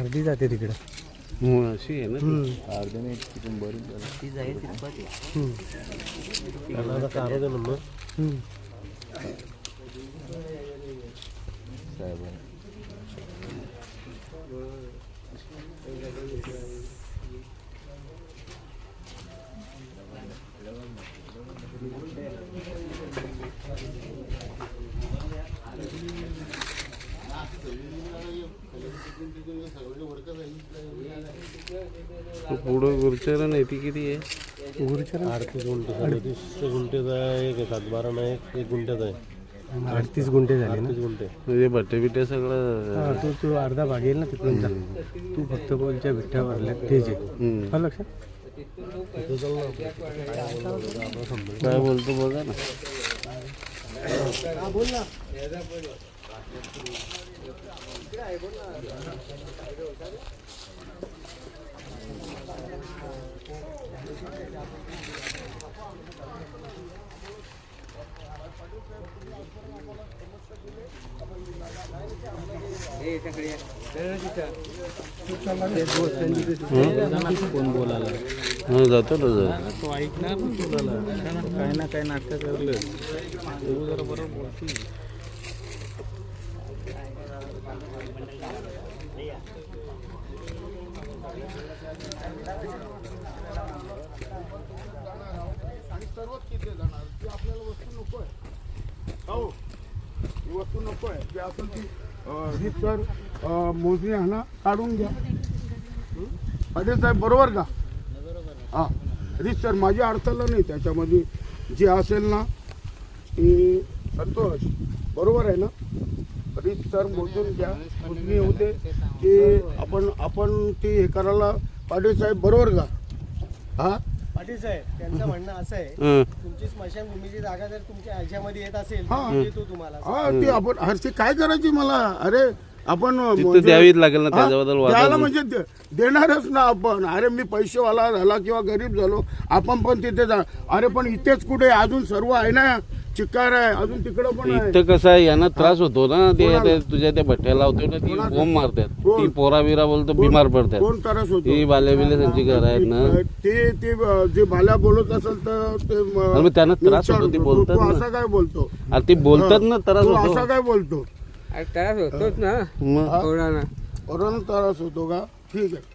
अर्धी जाते तिकडं. अशी आहे ना अर्ध्याने तिथून बरी ती जाईल त्याला काढू दे नंबर साहेब पुढं गुरुचरण आहे ती किती आहे? गुरुचरण 38 गुंठे 37 गुंठेचा आहे, एक 7-12 नाही, एक गुंठ्याचा आहे. 38 गुंठे झाले ना. 38 गुंठे म्हणजे बट्टे बिट्टे सगळं. हा, तू अर्धा भाग येईल ना तिकडून जा. तू फक्त बोलच्या विठ्ठ्यावरल्या तेच आहे. हा लक्षात. काय बोलतो बघा ना. बोल ना. कोण बोलायला जातो ना जर तो ऐकणार ना बोलायला काय ना काय नाटक करलं जरा बरोबर बोलती. आपल्याला वस्तू नको आहे. हो ही वस्तू नको आहे ती असेल ती सर मोजणी हाना काढून घ्या. पाटील साहेब बरोबर का? हां रीत सर माझी अडचण नाही त्याच्यामध्ये जे असेल ना ती संतोष बरोबर आहे ना. रीत सर मोजून घ्या मोजणी होते की आपण ते हे करायला. पाटील साहेब बरोबर का? हां पाटील साहेब त्यांचं म्हणणं असं आहे तुमची स्मशानभूमीची जागा जर तुमच्या ह्याच्यामध्ये येत असेल तर देतो तुम्हाला. हा ते आपण हरशी काय करायची मला. अरे आपण द्यावीच लागेल ना त्याच्याबद्दल द्यायला म्हणजे देणारच ना आपण. अरे मी पैसेवाला झाला किंवा गरीब झालो आपण पण तिथे जा. अरे पण इथेच कुठे अजून सर्व आहे ना. चिक्कार आहे अजून तिकडं पण आहे. इथं कसं आहे यांना त्रास होतो ना. ते तुझ्या त्या भट्ट्याला लावतो ना ती बोंब मारतात. ती पोरा बिरा बोलतो बिमार पडतात. कोण त्रास होतो? ती बाल्या बिल्या त्यांची घर आहेत ना. ते जे बाल्या बोलत असेल तर ते मग त्यांना त्रास होतो. ती बोलतात तू ना. असं काय बोलतो? अरे ती बोलतात ना त्रास तू होतो. असं काय बोलतो? त्रास होतोच ना मग थोडा ना. कोरोना त्रास होतो का? ठीक आहे.